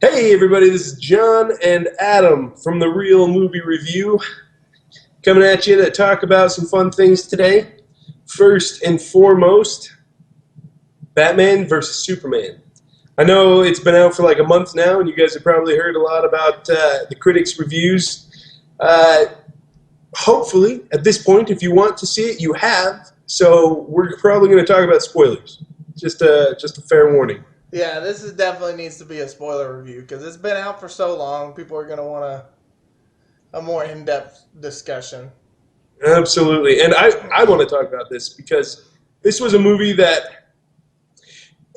Hey everybody, this is John and Adam from the Real Movie Review coming at you to talk about some fun things today. First and foremost, Batman versus Superman. I know it's been out for like a month now, and you guys have probably heard a lot about the critics' reviews. Hopefully, at this point, if you want to see it, you have. So we're probably going to talk about spoilers. Just a fair warning. Yeah, this is definitely needs to be a spoiler review because it's been out for so long. People are going to want a more in-depth discussion. Absolutely. And I want to talk about this because this was a movie that,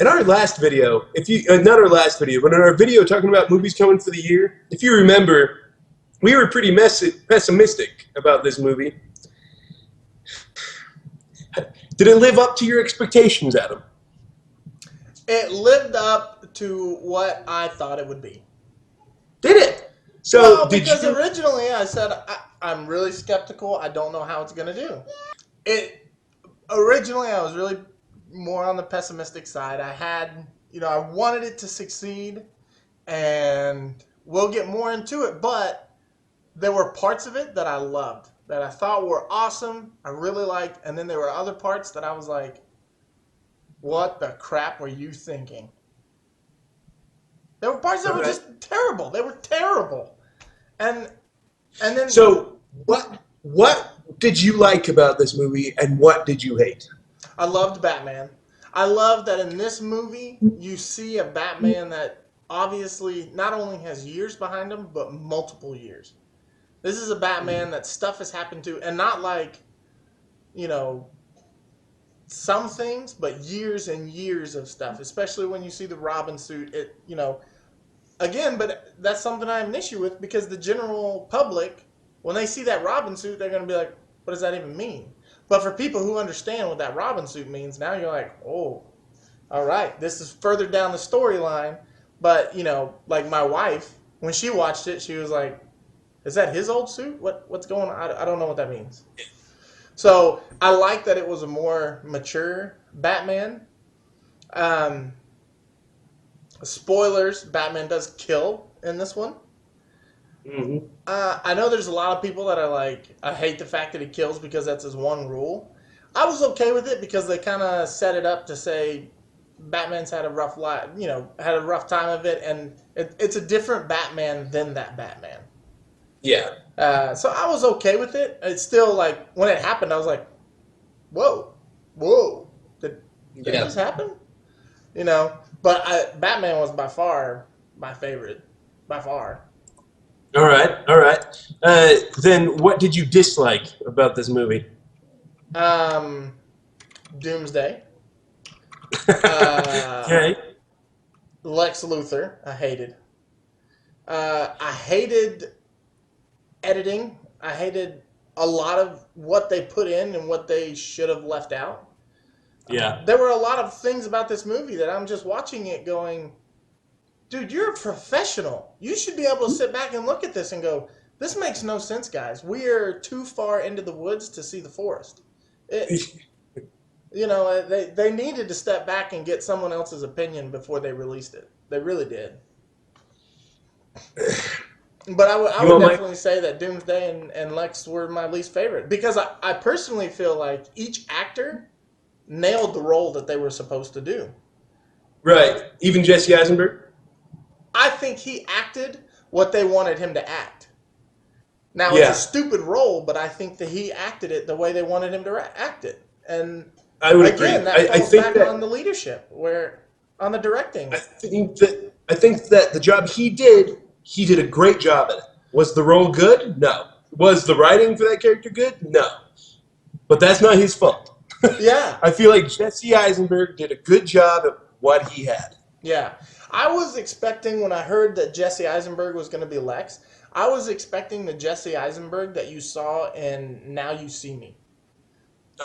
in our last video, if you, not our last video, but in our video talking about movies coming for the year, if you remember, we were pretty pessimistic about this movie. Did it live up to your expectations, Adam? It lived up to what I thought it would be. Did it? So well, did because you? originally I said I'm really skeptical. I don't know how it's going to do. It originally I was really more on the pessimistic side. I wanted it to succeed, and we'll get more into it. But there were parts of it that I loved, that I thought were awesome. I really liked, and then there were other parts that I was like, "What the crap were you thinking?" There were parts that were just terrible. They were terrible, and then So what did you like about this movie, and what did you hate? I loved Batman. I love that in this movie you see a Batman that obviously not only has years behind him, but multiple years. This is a Batman that stuff has happened to, and not like, you know, some things, but years and years of stuff. Especially when you see the Robin suit, again. But that's something I have an issue with because the general public, when they see that Robin suit, they're going to be like, "What does that even mean?" But for people who understand what that Robin suit means, now you're like, "Oh, all right, this is further down the storyline." But like my wife, when she watched it, she was like, "Is that his old suit? What's going on? I don't know what that means." So I like that it was a more mature Batman. Um, Spoilers: Batman does kill in this one. Mm-hmm. I know there's a lot of people that are like, I hate the fact that he kills because that's his one rule. I was okay with it because they kind of set it up to say Batman's had a rough life, had a rough time of it, and it's a different Batman than that Batman. Yeah. So I was okay with it. It's still like when it happened, I was like, whoa, did this happen? But Batman was by far my favorite, by far. All right. All right. Then what did you dislike about this movie? Um, Doomsday. Uh, Okay. Lex Luthor, I hated. I hated editing. I hated a lot of what they put in and what they should have left out. Yeah. There were a lot of things about this movie that I'm just watching it going, dude, you're a professional. You should be able to sit back and look at this and go, this makes no sense, guys. We are too far into the woods to see the forest. They needed to step back and get someone else's opinion before they released it. They really did. But I would definitely say that Doomsday and Lex were my least favorite because I personally feel like each actor nailed the role that they were supposed to do. Right. Even Jesse Eisenberg? I think he acted what they wanted him to act. Now, it's a stupid role, but I think that he acted it the way they wanted him to act it. And I would again, agree. that I falls think back that on the leadership, on the directing. I think that the job he did a great job at it. Was the role good? No. Was the writing for that character good? No. But that's not his fault. Yeah. I feel like Jesse Eisenberg did a good job at what he had. Yeah. I was expecting, when I heard that Jesse Eisenberg was going to be Lex, I was expecting the Jesse Eisenberg that you saw in Now You See Me.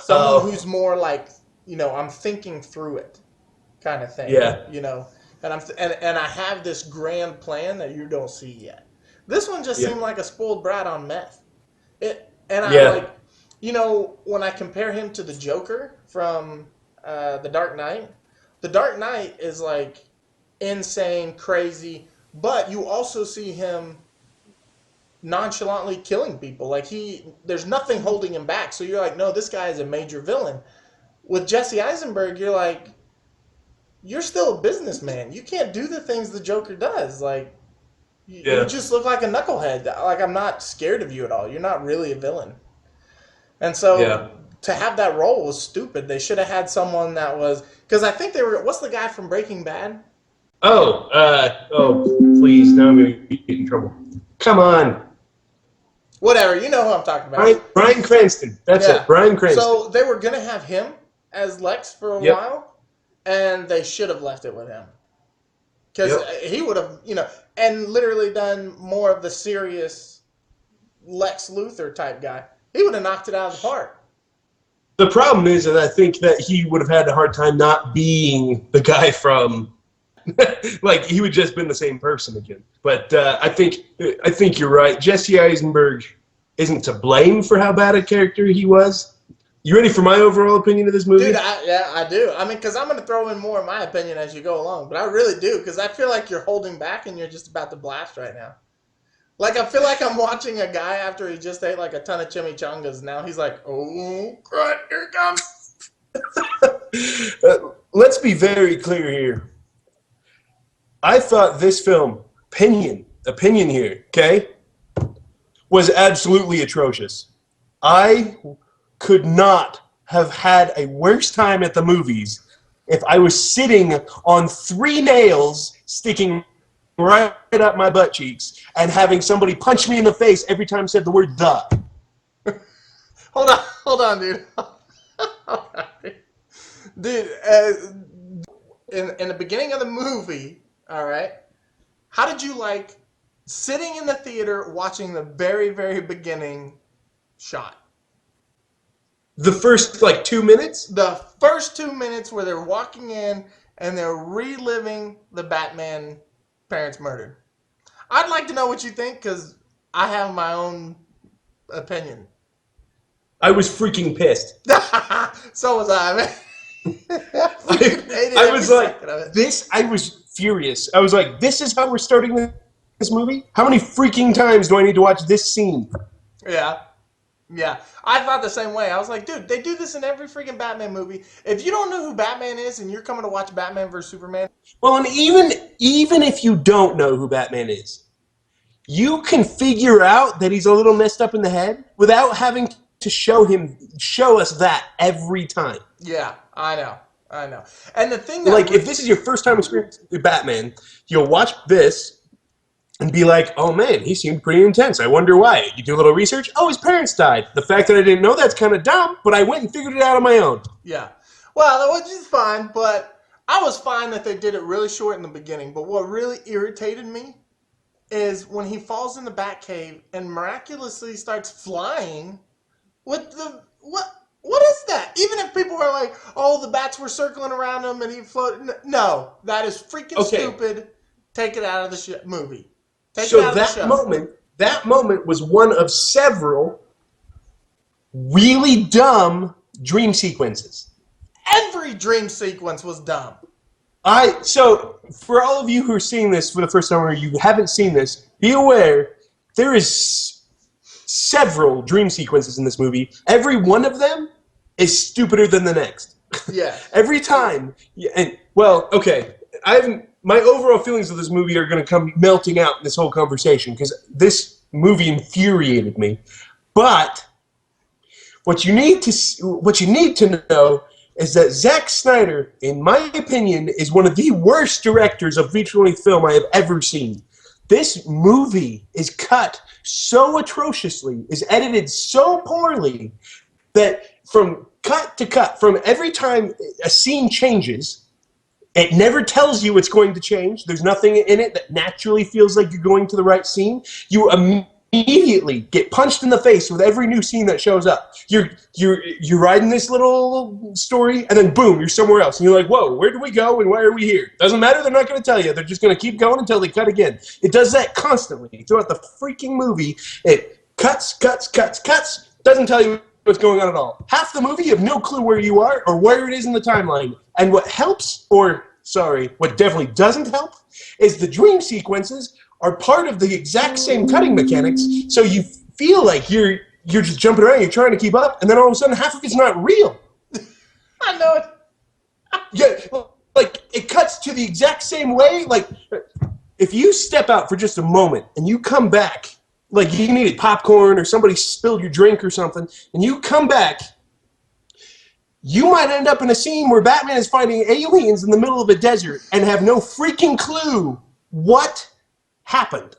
Someone who's more like, I'm thinking through it kind of thing. Yeah. And and I have this grand plan that you don't see yet. This one just seemed like a spoiled brat on meth. When I compare him to the Joker from The Dark Knight is like insane, crazy, but you also see him nonchalantly killing people. Like there's nothing holding him back. So you're like, no, this guy is a major villain. With Jesse Eisenberg, you're like, you're still a businessman. You can't do the things the Joker does. Like, you just look like a knucklehead. Like, I'm not scared of you at all. You're not really a villain. And so to have that role was stupid. They should have had someone that was, because I think they were. What's the guy from Breaking Bad? Please, now I'm going to get in trouble. Come on. Whatever, you know who I'm talking about. Bryan Cranston. That's it, Bryan Cranston. So they were going to have him as Lex for a while, and they should have left it with him. Because he would have, and literally done more of the serious Lex Luthor type guy. He would have knocked it out of the park. The problem is that I think that he would have had a hard time not being the guy from... like, he would just been the same person again. But I think you're right. Jesse Eisenberg isn't to blame for how bad a character he was. You ready for my overall opinion of this movie? Dude, I do. I mean, because I'm going to throw in more of my opinion as you go along. But I really do, because I feel like you're holding back and you're just about to blast right now. Like, I feel like I'm watching a guy after he just ate like a ton of chimichangas. Now he's like, oh, crud, here it comes. Let's be very clear here. I thought this film, opinion here, okay, was absolutely atrocious. I could not have had a worse time at the movies if I was sitting on 3 nails sticking right up my butt cheeks and having somebody punch me in the face every time I said the word "the." Hold on, dude. Dude, in the beginning of the movie, all right, how did you like sitting in the theater watching the very, very beginning shot? The first, 2 minutes? The first 2 minutes where they're walking in and they're reliving the Batman parents murdered. I'd like to know what you think, because I have my own opinion. I was freaking pissed. So was I, man. I was like, I was furious. I was like, this is how we're starting this movie? How many freaking times do I need to watch this scene? Yeah. I thought the same way. I was like, dude, they do this in every freaking Batman movie. If you don't know who Batman is and you're coming to watch Batman vs. Superman... Well, and even if you don't know who Batman is, you can figure out that he's a little messed up in the head without having to show us that every time. Yeah, I know. And the thing that... if this is your first time experiencing Batman, you'll watch this and be like, oh man, he seemed pretty intense. I wonder why. You do a little research. Oh, his parents died. The fact that I didn't know that's kind of dumb, but I went and figured it out on my own. Yeah. Well, which is fine, but I was fine that they did it really short in the beginning. But what really irritated me is when he falls in the Batcave and miraculously starts flying with the... What is that? Even if people are like, oh, the bats were circling around him and he floated... No, that is freaking stupid. Take it out of the movie. So that moment was one of several really dumb dream sequences. Every dream sequence was dumb. So for all of you who are seeing this for the first time or you haven't seen this, be aware there is several dream sequences in this movie. Every one of them is stupider than the next. Yeah. Every time. My overall feelings of this movie are going to come melting out in this whole conversation because this movie infuriated me. But what you need to know is that Zack Snyder, in my opinion, is one of the worst directors of feature-length film I have ever seen. This movie is cut so atrociously, is edited so poorly that from cut to cut, from every time a scene changes, it never tells you it's going to change. There's nothing in it that naturally feels like you're going to the right scene. You immediately get punched in the face with every new scene that shows up. You're riding this little story, and then boom, you're somewhere else. And you're like, whoa, where do we go and why are we here? Doesn't matter, they're not going to tell you. They're just going to keep going until they cut again. It does that constantly. Throughout the freaking movie, it cuts, doesn't tell you what's going on at all. Half the movie, you have no clue where you are or where it is in the timeline. And what helps or sorry, what definitely doesn't help is the dream sequences are part of the exact same cutting mechanics, so you feel like you're just jumping around, you're trying to keep up, and then all of a sudden half of it's not real. I know it. Yeah, like it cuts to the exact same way. Like if you step out for just a moment and you come back, like you needed popcorn or somebody spilled your drink or something, and you come back, you might end up in a scene where Batman is fighting aliens in the middle of a desert and have no freaking clue what happened.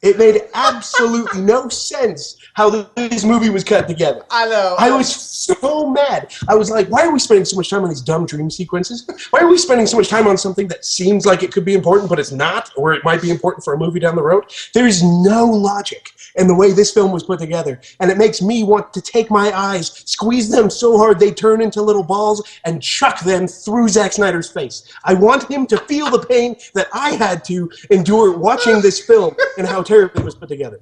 It made absolutely no sense how this movie was cut together. I know. I was so mad. I was like, why are we spending so much time on these dumb dream sequences? Why are we spending so much time on something that seems like it could be important, but it's not, or it might be important for a movie down the road? There's no logic in the way this film was put together, and it makes me want to take my eyes, squeeze them so hard they turn into little balls, and chuck them through Zack Snyder's face. I want him to feel the pain that I had to endure watching this film and how terribly it was put together.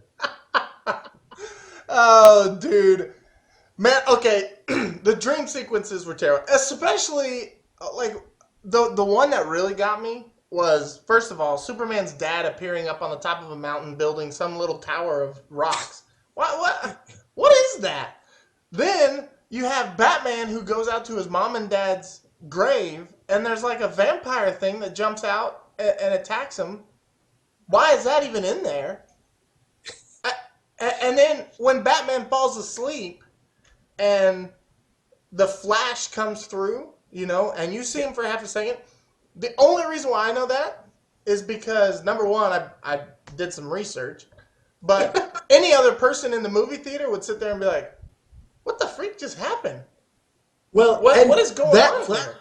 Oh, dude. Man, okay, the dream sequences were terrible. Especially, like, the one that really got me was, first of all, Superman's dad appearing up on the top of a mountain building some little tower of rocks. What is that? Then you have Batman who goes out to his mom and dad's grave, and there's like a vampire thing that jumps out and attacks him. Why is that even in there? And then when Batman falls asleep and the Flash comes through, you know, and you see him for half a second, the only reason why I know that is because, number one, I did some research, but any other person in the movie theater would sit there and be like, what the freak just happened? Well, what is going on here?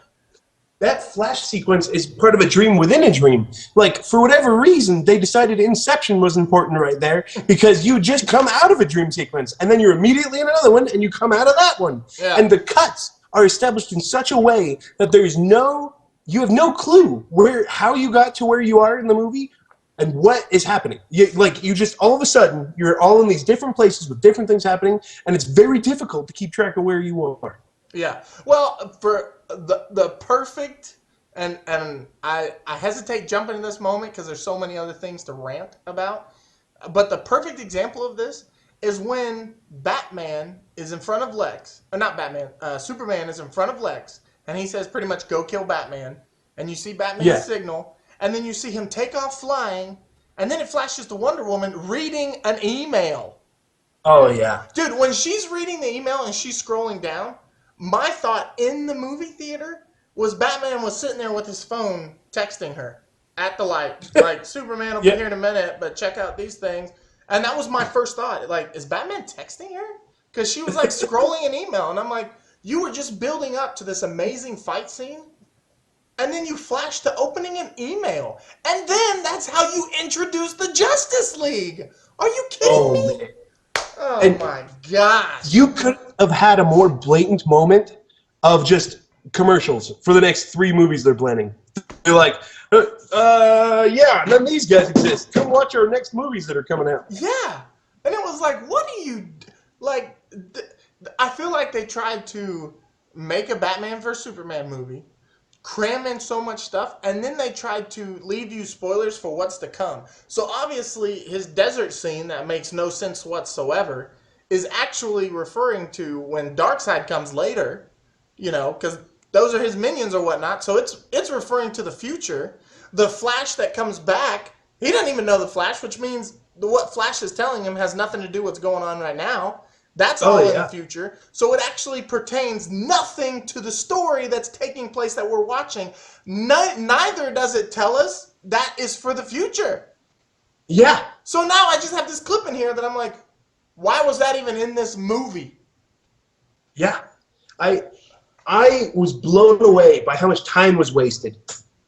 That Flash sequence is part of a dream within a dream. Like, for whatever reason, they decided Inception was important right there because you just come out of a dream sequence, and then you're immediately in another one, and you come out of that one. Yeah. And the cuts are established in such a way that you have no clue how you got to where you are in the movie and what is happening. You just, all of a sudden, you're all in these different places with different things happening, and it's very difficult to keep track of where you are. Yeah. Well, for the perfect, and I hesitate jumping in this moment because there's so many other things to rant about, but the perfect example of this is when Batman is in front of Lex, or not Batman, Superman is in front of Lex, and he says pretty much, go kill Batman, and you see Batman's signal, and then you see him take off flying, and then it flashes to Wonder Woman reading an email. Oh, yeah. Dude, when she's reading the email and she's scrolling down, my thought in the movie theater was Batman was sitting there with his phone texting her at the light. Like, Superman will be here in a minute, but check out these things. And that was my first thought. Like, is Batman texting her? Because she was, like, scrolling an email. And I'm like, you were just building up to this amazing fight scene, and then you flash to opening an email. And then that's how you introduce the Justice League. Are you kidding me? Man. Oh, my gosh. You could have had a more blatant moment of just commercials for the next 3 movies they're planning. They're like, yeah, none of these guys exist. Come watch our next movies that are coming out. Yeah. And it was like, what do you... Like, I feel like they tried to make a Batman vs. Superman movie, cram in so much stuff, and then they tried to leave you spoilers for what's to come. So obviously his desert scene that makes no sense whatsoever is actually referring to when Darkseid comes later, you know, because those are his minions or whatnot. So it's referring to the future. The Flash that comes back, he doesn't even know the Flash, which means what Flash is telling him has nothing to do with what's going on right now. That's all in the future. So it actually pertains nothing to the story that's taking place that we're watching. Neither does it tell us that is for the future. Yeah. So now I just have this clip in here that I'm like, why was that even in this movie? Yeah. I was blown away by how much time was wasted.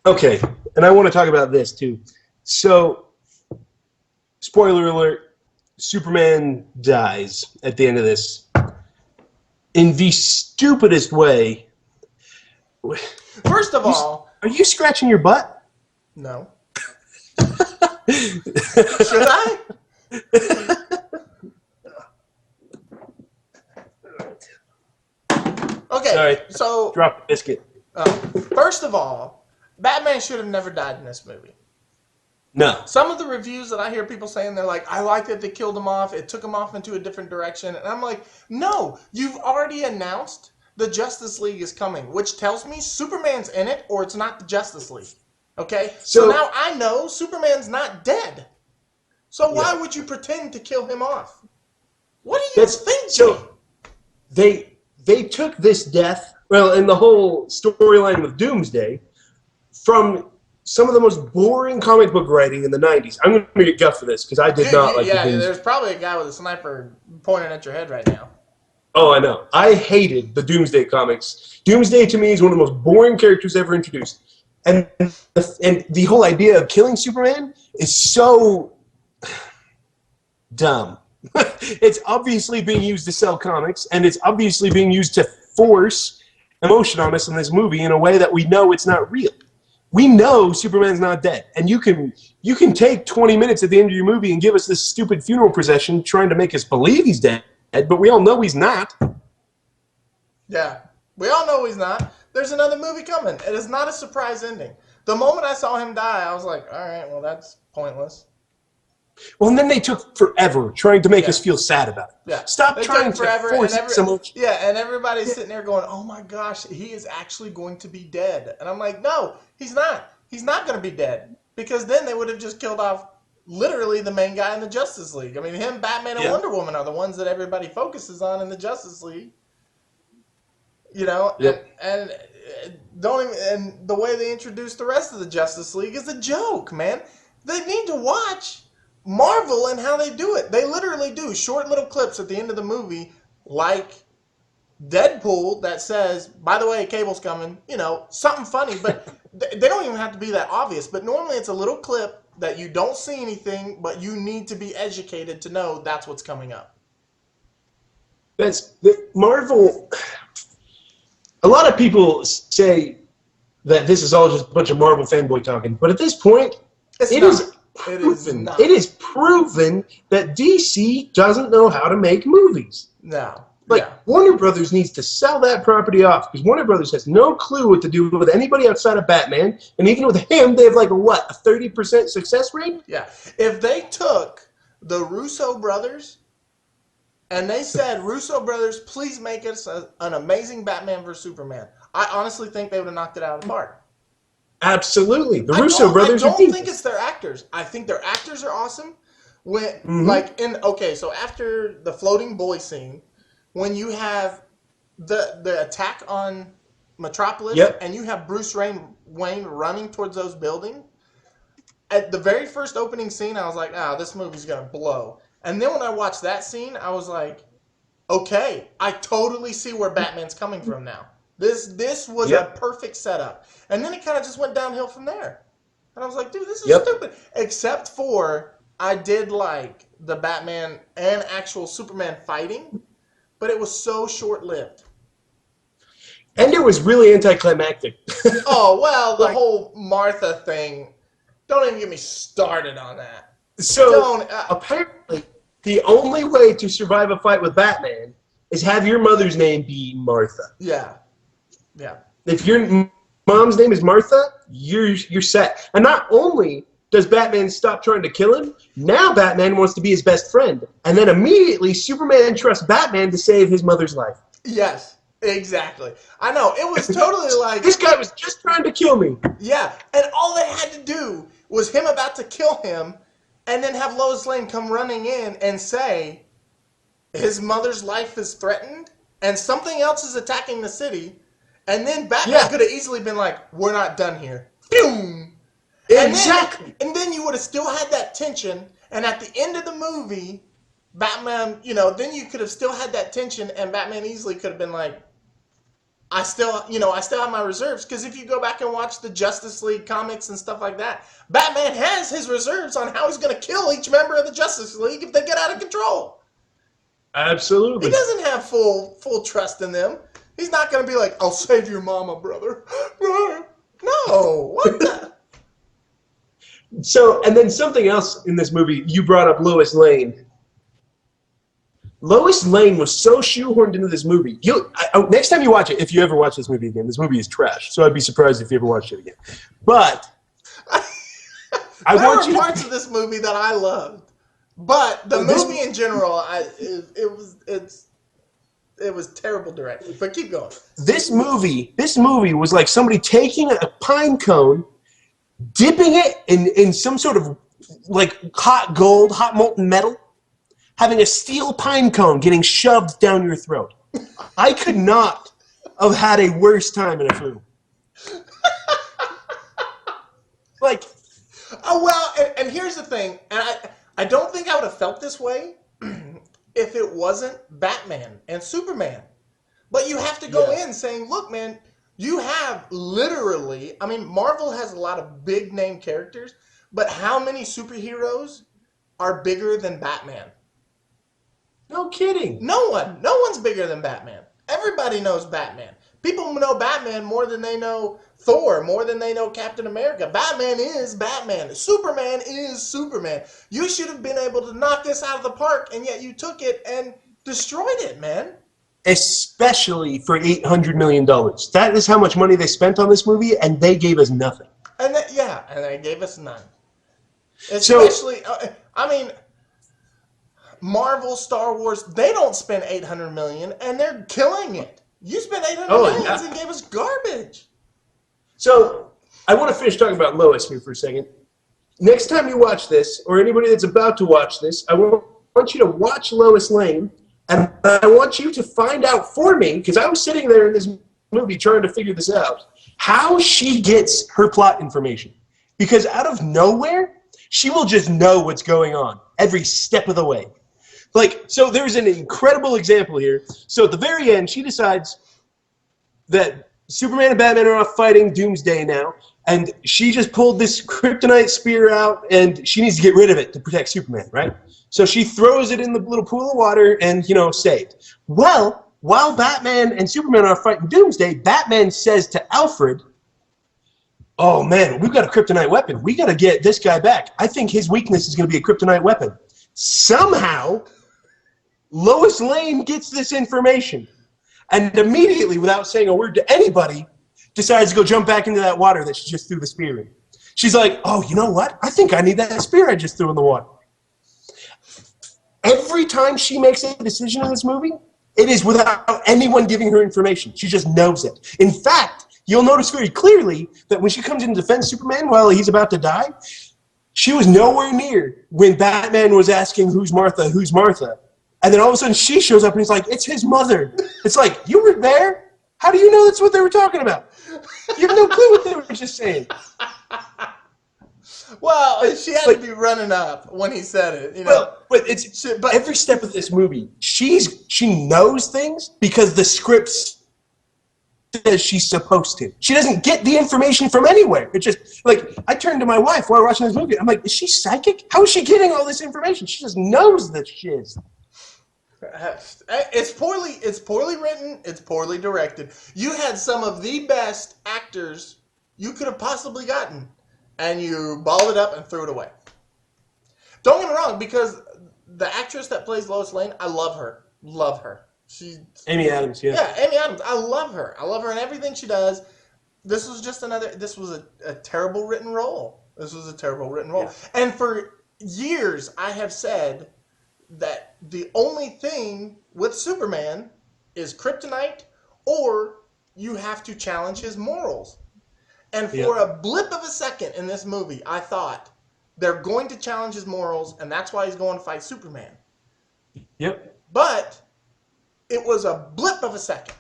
Okay, and I want to talk about this too. So, spoiler alert, Superman dies at the end of this in the stupidest way. First of all... Are you scratching your butt? No. Should I? Okay, Sorry. so... Drop the biscuit. First of all, Batman should have never died in this movie. No. Some of the reviews that I hear people saying, they're like, I like that they killed him off. It took him off into a different direction. And I'm like, no, you've already announced the Justice League is coming, which tells me Superman's in it or it's not the Justice League. Okay? So now I know Superman's not dead. So why would you pretend to kill him off? What do you think? So they took this death, well, and the whole storyline with Doomsday, from some of the most boring comic book writing in the 90s. I'm going to get guff for this because I did not like the Doomsday. There's probably a guy with a sniper pointing at your head right now. Oh, I know. I hated the Doomsday comics. Doomsday, to me, is one of the most boring characters ever introduced. And the whole idea of killing Superman is so dumb. It's obviously being used to sell comics, and it's obviously being used to force emotion on us in this movie in a way that we know it's not real. We know Superman's not dead, and you can take 20 minutes at the end of your movie and give us this stupid funeral procession trying to make us believe he's dead, but we all know he's not. Yeah, we all know he's not. There's another movie coming. It is not a surprise ending. The moment I saw him die, I was like, all right, well, that's pointless. Well, and then they took forever trying to make us feel sad about it. Yeah. Stop trying to force so much. Yeah, and everybody's sitting there going, oh my gosh, he is actually going to be dead. And I'm like, no, he's not. He's not going to be dead. Because then they would have just killed off literally the main guy in the Justice League. I mean, him, Batman, and Wonder Woman are the ones that everybody focuses on in the Justice League. You know? And the way they introduce the rest of the Justice League is a joke, man. They need to watch Marvel and how they do it. They literally do short little clips at the end of the movie, like Deadpool, that says, by the way, Cable's coming, you know, something funny, but they don't even have to be that obvious. But normally it's a little clip that you don't see anything, but you need to be educated to know that's what's coming up. Marvel. A lot of people say that this is all just a bunch of Marvel fanboy talking, but at this point, it is proven that DC doesn't know how to make movies. No. Warner Brothers needs to sell that property off because Warner Brothers has no clue what to do with anybody outside of Batman, and even with him, they have a 30% success rate? Yeah. If they took the Russo brothers and they said, Russo brothers, please make us an amazing Batman vs. Superman, I honestly think they would have knocked it out of the park. Absolutely. The Russo brothers are I don't think it's their actors. I think their actors are awesome. So after the floating boy scene, when you have the attack on Metropolis and you have Bruce Wayne running towards those buildings, at the very first opening scene, I was like, this movie's going to blow. And then when I watched that scene, I was like, okay, I totally see where Batman's coming from now. This was a perfect setup. And then it kind of just went downhill from there. And I was like, dude, this is stupid. Except for I did like the Batman and actual Superman fighting, but it was so short-lived. And it was really anticlimactic. Oh, well, the whole Martha thing, don't even get me started on that. So, apparently, the only way to survive a fight with Batman is have your mother's name be Martha. Yeah. Yeah. If your mom's name is Martha, you're set. And not only does Batman stop trying to kill him, now Batman wants to be his best friend. And then immediately Superman trusts Batman to save his mother's life. Yes, exactly. I know. It was totally like... This guy was just trying to kill me. Yeah, and all they had to do was him about to kill him and then have Lois Lane come running in and say his mother's life is threatened and something else is attacking the city. And then Batman could have easily been like, we're not done here. Boom! Exactly. And then you would have still had that tension. And at the end of the movie, Batman, then you could have still had that tension. And Batman easily could have been like, I still have my reserves. Because if you go back and watch the Justice League comics and stuff like that, Batman has his reserves on how he's going to kill each member of the Justice League if they get out of control. Absolutely. He doesn't have full trust in them. He's not going to be like, I'll save your mama, brother. No. What the? So, and then something else in this movie, you brought up Lois Lane. Lois Lane was so shoehorned into this movie. Next time you watch it, if you ever watch this movie again, this movie is trash. So I'd be surprised if you ever watched it again. But there were parts of this movie that I loved, but the movie in general, it was terrible direction. But keep going. This movie was like somebody taking a pine cone, dipping it in some sort of like hot gold, hot molten metal, having a steel pine cone getting shoved down your throat. I could not have had a worse time in a film. Like, oh well, and here's the thing, and I don't think I would have felt this way if it wasn't Batman and Superman. But you have to go in saying, look, man, you have literally, I mean, Marvel has a lot of big name characters, but how many superheroes are bigger than Batman? No kidding. No one. No one's bigger than Batman. Everybody knows Batman. People know Batman more than they know Thor, more than they know Captain America. Batman is Batman. Superman is Superman. You should have been able to knock this out of the park, and yet you took it and destroyed it, man. Especially for $800 million. That is how much money they spent on this movie, and they gave us nothing. And they gave us none. Especially, I mean, Marvel, Star Wars, they don't spend $800 million, and they're killing it. You spent $800 million and gave us garbage. So, I want to finish talking about Lois here for a second. Next time you watch this, or anybody that's about to watch this, I want you to watch Lois Lane, and I want you to find out for me, because I was sitting there in this movie trying to figure this out, how she gets her plot information. Because out of nowhere, she will just know what's going on every step of the way. Like, so there's an incredible example here. So at the very end, she decides that Superman and Batman are off fighting Doomsday now, and she just pulled this kryptonite spear out, and she needs to get rid of it to protect Superman, right? So she throws it in the little pool of water and, saved. Well, while Batman and Superman are fighting Doomsday, Batman says to Alfred, oh man, we've got a kryptonite weapon. We got to get this guy back. I think his weakness is going to be a kryptonite weapon. Somehow, Lois Lane gets this information and immediately, without saying a word to anybody, decides to go jump back into that water that she just threw the spear in. She's like, oh, you know what? I think I need that spear I just threw in the water. Every time she makes a decision in this movie, it is without anyone giving her information. She just knows it. In fact, you'll notice very clearly that when she comes in to defend Superman while he's about to die, she was nowhere near when Batman was asking, who's Martha, who's Martha? And then all of a sudden she shows up and he's like, it's his mother. It's like, you were there? How do you know that's what they were talking about? You have no clue what they were just saying. Well, she had to be running up when he said it. Well, but every step of this movie, she knows things because the script says she's supposed to. She doesn't get the information from anywhere. It's just like, I turned to my wife while watching this movie. I'm like, is she psychic? How is she getting all this information? She just knows this shit. It's poorly written. It's poorly directed. You had some of the best actors you could have possibly gotten, and you balled it up and threw it away. Don't get me wrong, because the actress that plays Lois Lane, I love her. Love her. Amy Adams, yeah. Yeah, Amy Adams. I love her. I love her in everything she does. This was a terrible written role. This was a terrible written role. Yeah. And for years, I have said that the only thing with Superman is kryptonite, or you have to challenge his morals. And for a blip of a second in this movie, I thought they're going to challenge his morals, and that's why he's going to fight Superman. Yep. But it was a blip of a second.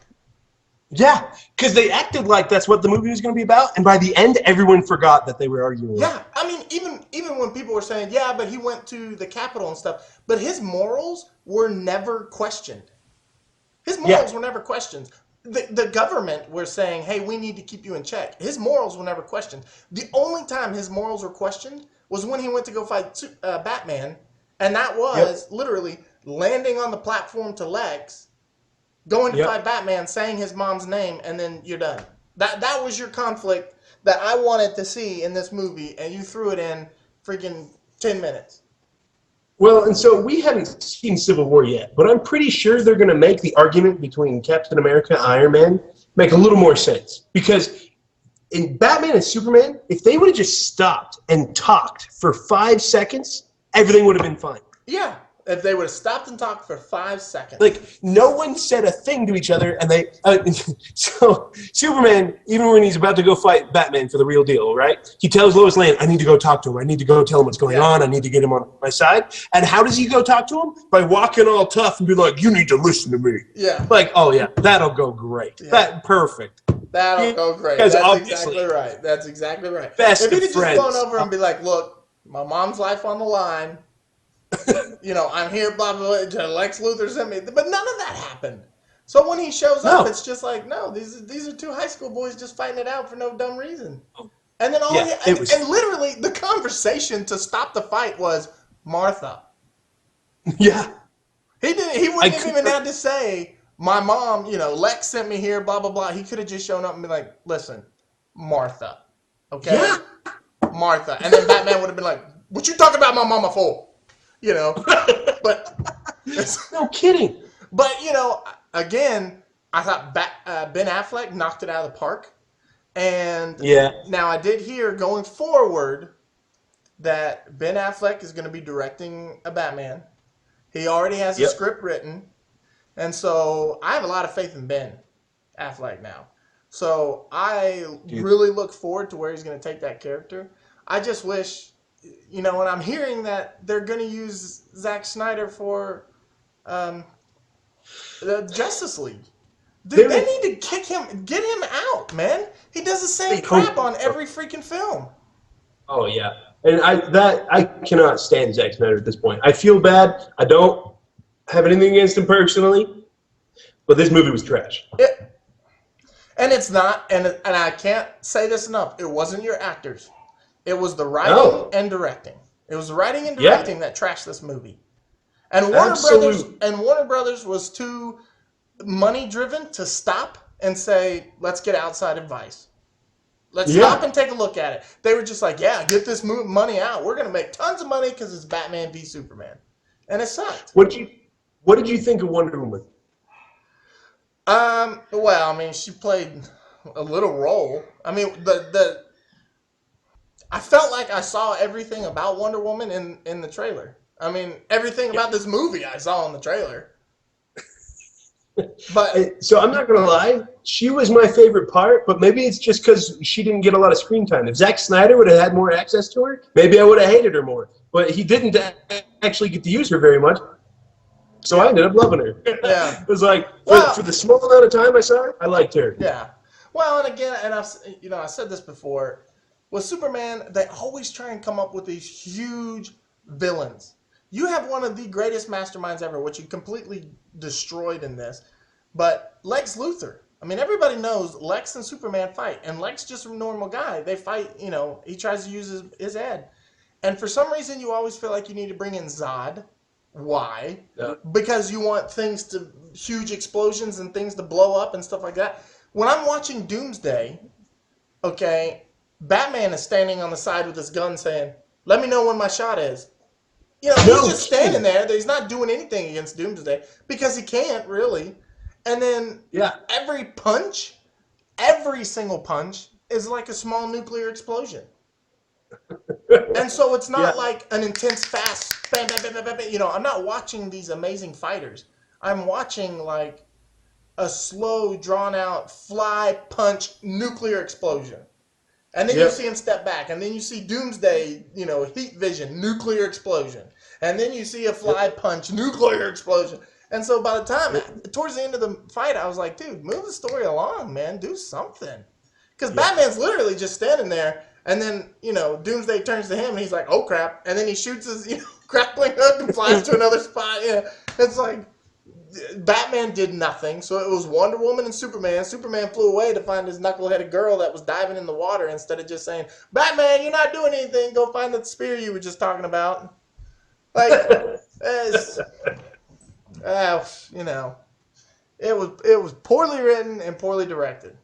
Yeah, because they acted like that's what the movie was going to be about, and by the end, everyone forgot that they were arguing. Yeah, I mean, even when people were saying, yeah, but he went to the Capitol and stuff, but his morals were never questioned. His morals were never questioned. The government were saying, hey, we need to keep you in check. His morals were never questioned. The only time his morals were questioned was when he went to go fight Batman, and that was literally landing on the platform to Lex, going to fight Batman, saying his mom's name, and then you're done. That was your conflict that I wanted to see in this movie, and you threw it in freaking 10 minutes. Well, and so we haven't seen Civil War yet, but I'm pretty sure they're going to make the argument between Captain America and Iron Man make a little more sense. Because in Batman and Superman, if they would have just stopped and talked for 5 seconds, everything would have been fine. Yeah, if they would have stopped and talked for 5 seconds. Like, no one said a thing to each other, and they... so, Superman, even when he's about to go fight Batman for the real deal, right? He tells Lois Lane, I need to go talk to him. I need to go tell him what's going on. I need to get him on my side. And how does he go talk to him? By walking all tough and be like, you need to listen to me. Yeah. Like, oh, yeah, that'll go great. Yeah. Perfect. That'll go great. Because That's obviously, exactly right. That's exactly right. Best if he of could just friends. phone over and be like, look, my mom's life on the line. You know, I'm here, blah, blah, blah. Lex Luthor sent me. But none of that happened. So when he shows up, it's just like, no, these are two high school boys just fighting it out for no dumb reason. And then and literally the conversation to stop the fight was Martha. Yeah. He wouldn't have even had to say, my mom, you know, Lex sent me here, blah, blah, blah. He could have just shown up and been like, listen, Martha. Okay? Yeah. Martha. And then Batman would have been like, what you talking about my mama for? You know? But no kidding. But, you know, again, I thought Ben Affleck knocked it out of the park. And now I did hear going forward that Ben Affleck is going to be directing a Batman. He already has a script written. And so I have a lot of faith in Ben Affleck now. So I really look forward to where he's going to take that character. I just wish, you know, and I'm hearing that they're going to use Zack Snyder for the Justice League. Dude, they need to get him out, man. He does the same crap on every freaking film. Oh yeah, and I cannot stand Zack Snyder at this point. I feel bad. I don't have anything against him personally, but this movie was trash. And it's not, and I can't say this enough. It wasn't your actors. It was the writing and directing. It was the writing and directing that trashed this movie. And Warner Brothers was too money driven to stop and say, let's get outside advice. Let's stop and take a look at it. They were just like, yeah, get this money out. We're going to make tons of money because it's Batman v Superman. And it sucked. What did you think of Wonder Woman? Well, I mean, she played a little role. I mean, I felt like I saw everything about Wonder Woman in the trailer. I mean, everything about this movie I saw in the trailer. But so I'm not gonna lie, she was my favorite part, but maybe it's just because she didn't get a lot of screen time. If Zack Snyder would have had more access to her, maybe I would have hated her more. But he didn't actually get to use her very much, so I ended up loving her. Yeah, it was like for the small amount of time I saw her, I liked her. Yeah. Well, and again, and I said this before, with Superman, they always try and come up with these huge villains. You have one of the greatest masterminds ever, which you completely destroyed in this. But Lex Luthor. I mean, everybody knows Lex and Superman fight. And Lex just a normal guy. They fight, you know, he tries to use his head. And for some reason, you always feel like you need to bring in Zod. Why? Yeah. Because you want huge explosions and things to blow up and stuff like that. When I'm watching Doomsday, okay, Batman is standing on the side with his gun saying, let me know when my shot is. You know, he's just standing there. He's not doing anything against Doomsday because he can't, really. And then every single punch is like a small nuclear explosion. And so it's not like an intense, fast, bam, bam, bam, bam, bam. You know, I'm not watching these amazing fighters. I'm watching like a slow, drawn-out, fly, punch, nuclear explosion. And then you see him step back. And then you see Doomsday, you know, heat vision, nuclear explosion. And then you see a fly punch, nuclear explosion. And so by the time, towards the end of the fight, I was like, dude, move the story along, man. Do something. Because Batman's literally just standing there. And then, you know, Doomsday turns to him and he's like, oh, crap. And then he shoots his, you know, grappling hook and flies to another spot. Yeah. It's like, Batman did nothing, so it was Wonder Woman and Superman. Superman flew away to find his knuckleheaded girl that was diving in the water instead of just saying, Batman, you're not doing anything. Go find the spear you were just talking about. Like, you know, it was poorly written and poorly directed.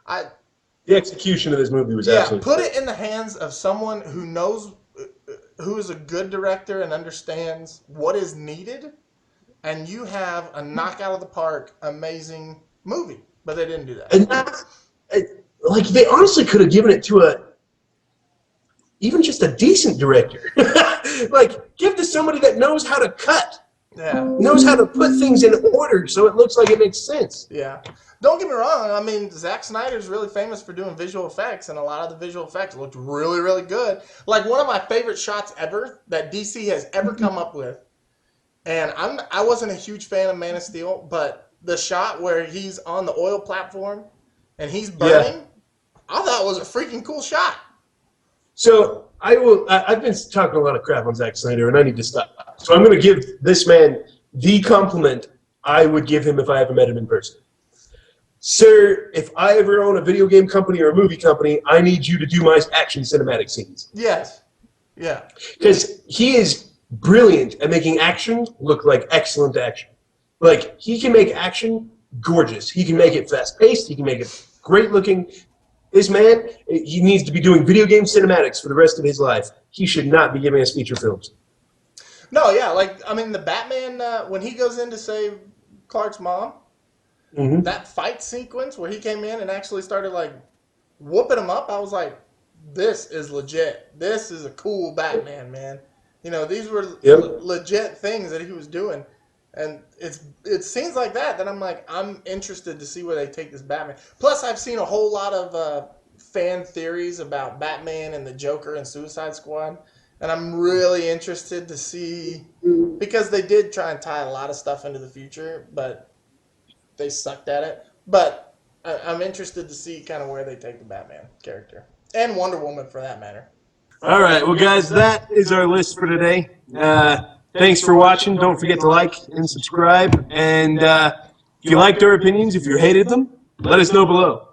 The execution of this movie was absolutely put it in the hands of someone who knows who is a good director and understands what is needed, and you have a knockout of the park, amazing movie. But they didn't do that. And that's, like, they honestly could have given it to even just a decent director. Like, give to somebody that knows how to cut. Yeah. Knows how to put things in order so it looks like it makes sense. Yeah. Don't get me wrong. I mean, Zack Snyder's really famous for doing visual effects, and a lot of the visual effects looked really, really good. Like, one of my favorite shots ever that DC has ever come up with, and I wasn't a huge fan of Man of Steel, but the shot where he's on the oil platform and he's burning, I thought was a freaking cool shot. So I've been talking a lot of crap on Zack Snyder, and I need to stop. So I'm going to give this man the compliment I would give him if I ever met him in person. Sir, if I ever own a video game company or a movie company, I need you to do my action cinematic scenes. Yes. Yeah. Because he is brilliant at making action look like excellent action. Like, he can make action gorgeous. He can make it fast-paced. He can make it great-looking. This man, he needs to be doing video game cinematics for the rest of his life. He should not be giving us feature films. No, yeah. Like, I mean, the Batman, when he goes in to save Clark's mom, that fight sequence where he came in and actually started, like, whooping him up, I was like, this is legit. This is a cool Batman, man. You know, these were legit things that he was doing. And it's scenes like that I'm like, I'm interested to see where they take this Batman. Plus, I've seen a whole lot of fan theories about Batman and the Joker and Suicide Squad. And I'm really interested to see, because they did try and tie a lot of stuff into the future, but they sucked at it. But I'm interested to see kind of where they take the Batman character. And Wonder Woman, for that matter. All right, well, guys, that is our list for today. Thanks for watching. Don't forget to like and subscribe. And if you liked our opinions, if you hated them, let us know below.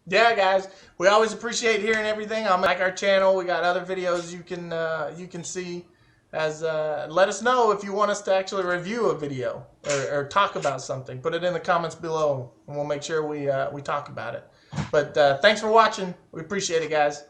Yeah, guys, we always appreciate hearing everything. Like our channel, we got other videos you can see. Let us know if you want us to actually review a video or talk about something. Put it in the comments below, and we'll make sure we talk about it. But thanks for watching. We appreciate it, guys.